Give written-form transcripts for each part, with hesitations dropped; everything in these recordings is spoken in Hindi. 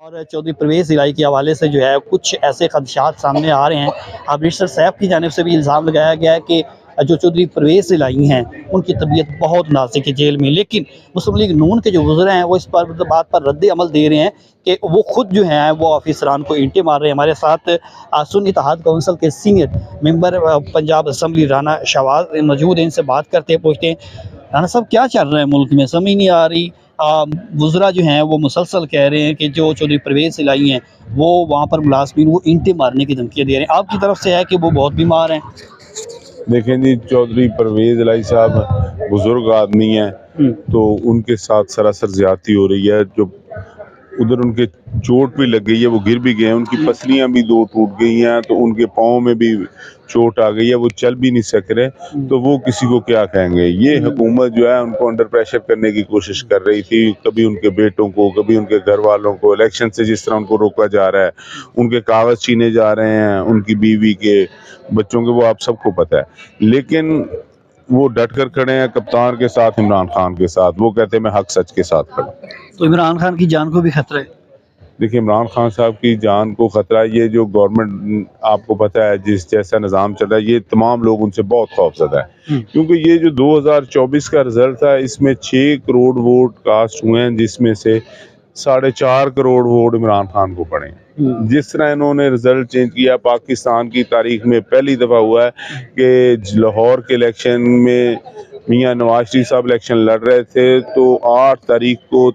और चौधरी परवेज़ इलाही के हवाले से जो है कुछ ऐसे खदशात सामने आ रहे हैं। अब बैरिस्टर साहब की जानिब से भी इल्ज़ाम लगाया गया है कि जो चौधरी परवेज़ इलाही हैं उनकी तबीयत बहुत नाज़ुक है जेल में, लेकिन मुस्लिम लीग नून के जो वज़रा हैं वो इस पर बात पर रद्द अमल दे रहे हैं कि वो खुद जो हैं वो ऑफिसरान को ईंटें मार रहे हैं। हमारे साथ सुन्नी इत्तेहाद काउंसिल के senior member Punjab assembly Rana Shahbaz मौजूद हैं, इनसे बात करते हैं, पूछते हैं राना साहब क्या चल रहा है मुल्क में, समझ नहीं आ रही। वज़रा जो हैं वो मुसलसल कह रहे हैं कि जो चौधरी परवेज़ इलाही हैं वो वहाँ पर मुलाज़मीन वो ईंटें मारने की धमकियाँ दे रहे हैं। आपकी तरफ से है कि वो बहुत बीमार हैं? देखें जी, चौधरी परवेज़ इलाही साहब बुज़ुर्ग आदमी हैं, तो उनके साथ सरासर ज़्यादती हो रही है। जो उधर उनके चोट भी लग गई है, वो गिर भी गए हैं, उनकी पसलियां भी 2 टूट गई हैं, तो उनके पाँव में भी चोट आ गई है, वो चल भी नहीं सक रहे, तो वो किसी को क्या कहेंगे। ये हुकूमत जो है उनको अंडर प्रेशर करने की कोशिश कर रही थी, कभी उनके बेटों को, कभी उनके घर वालों को। इलेक्शन से जिस तरह उनको रोका जा रहा है, उनके कागज़ छीने जा रहे हैं, उनकी बीवी के, बच्चों के, वो आप सबको पता है। लेकिन वो डट कर खड़े हैं कप्तान के साथ, इमरान खान के साथ। वो कहते हैं मैं हक सच के साथ खड़ा। तो इमरान खान की जान को भी खतरा है? देखिए, इमरान खान साहब की जान को खतरा है। ये जो गवर्नमेंट, आपको पता है जिस जैसा निज़ाम चल रहा है, ये तमाम लोग उनसे बहुत खौफज़दा है, क्योंकि ये जो 2024 का रिजल्ट था, इसमें 6 करोड़ वोट कास्ट हुए हैं, जिसमें से 4.5 करोड़ वोट इमरान खान को पड़े हैं। जिस तरह इन्होंने रिजल्ट चेंज किया, पाकिस्तान की तारीख में पहली दफ़ा हुआ है कि लाहौर के इलेक्शन में मियाँ नवाज शरीफ साहब इलेक्शन लड़ रहे थे, तो 8 तारीख को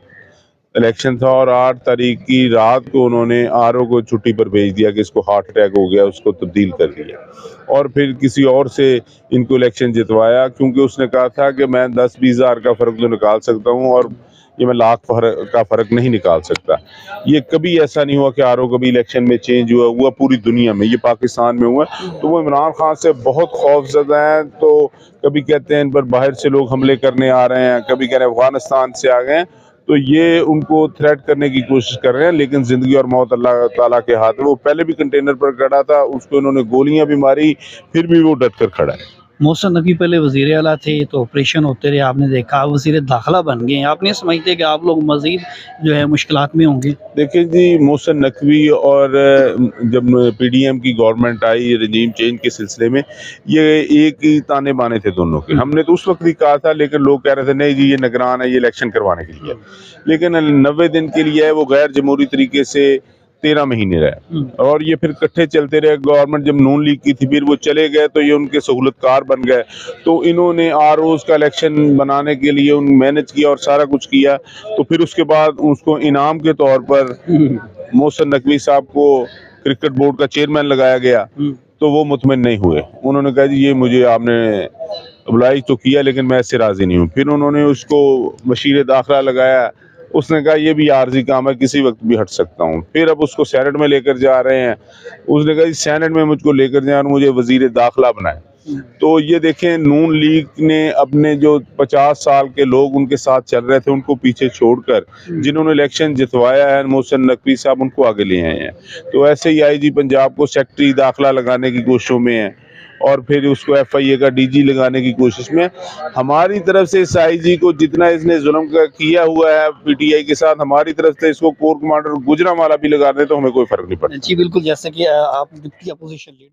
इलेक्शन था और 8 तारीख की रात को उन्होंने आरओ को छुट्टी पर भेज दिया कि इसको हार्ट अटैक हो गया, उसको तब्दील कर दिया। और फिर किसी और से इनको इलेक्शन जितवाया, क्योंकि उसने कहा था कि मैं 10-20 हज़ार का फ़र्क तो निकाल सकता हूँ और ये मैं लाख का फ़र्क नहीं निकाल सकता। ये कभी ऐसा नहीं हुआ कि आरओ कभी इलेक्शन में चेंज हुआ पूरी दुनिया में, ये पाकिस्तान में हुआ। तो वो इमरान खान से बहुत खौफज़दा हैं। तो कभी कहते हैं इन पर बाहर से लोग हमले करने आ रहे हैं, कभी कह रहे हैं अफगानिस्तान से आ गए हैं, तो ये उनको थ्रेट करने की कोशिश कर रहे हैं। लेकिन ज़िंदगी और मौत अल्लाह ताला के हाथ में। वो पहले भी कंटेनर पर खड़ा था, उसको इन्होंने गोलियां भी मारी, फिर भी वो डट कर खड़ा है। मोहसिन नकवी पहले वज़ीर आला थे, तो ऑपरेशन होते रहे, आपने देखा वज़ीर दाखिला बन गए हैं। आप नहीं समझते कि आप लोग मज़ीद जो है मुश्किलात में होंगे? देखिए जी, मोहसिन नकवी और जब पीडीएम की गवर्नमेंट आई रजीम चेंज के सिलसिले में, ये एक ही ताने बाने थे दोनों के। हमने तो उस वक्त भी कहा था, लेकिन लोग कह रहे थे नहीं जी ये निगरान है, ये इलेक्शन करवाने के लिए। लेकिन 90 दिन के लिए है, वो गैर जमहूरी तरीके से 13 महीने रहे और ये फिर इकट्ठे चलते रहे। गवर्नमेंट जब नून लीग की थी, फिर वो चले गए, तो ये उनके सहूलतकार बन गए। तो इन्होंने आरओज़ का इलेक्शन बनाने के लिए उन मैनेज किया और सारा कुछ किया। तो फिर उसके बाद उसको इनाम के तौर पर मोहसिन नकवी साहब को क्रिकेट बोर्ड का चेयरमैन लगाया गया, तो वो मुतमिन नहीं हुए। उन्होंने कहा जी ये मुझे आपने अब्लाइज तो किया, लेकिन मैं इससे राज़ी नहीं हूँ। फिर उन्होंने उसको वज़ीर दाखिला लगाया, उसने कहा ये भी आर्जी काम है, किसी वक्त भी हट सकता हूँ। फिर अब उसको सेनेट में लेकर जा रहे हैं, उसने कहा सेनेट में मुझको लेकर जाए और मुझे वज़ीर दाखिला बनाए। तो ये देखें, नून लीग ने अपने जो 50 साल के लोग उनके साथ चल रहे थे, उनको पीछे छोड़कर जिन्होंने इलेक्शन जितवाया है, मोहसिन नकवी साहब, उनको आगे ले आए हैं। तो ऐसे ही आईजी पंजाब को सेक्रेटरी दाखिला लगाने की कोशिशों में है और फिर उसको एफआईए का डीजी लगाने की कोशिश में। हमारी तरफ से इस आईजी को जितना इसने जुल्म किया हुआ है पीटीआई के साथ, हमारी तरफ से इसको कोर कमांडर गुजरांवाला भी लगा दे तो हमें कोई फर्क नहीं पड़ता। जी बिल्कुल, जैसे कि आप डिप्टी अपोजिशन लीडर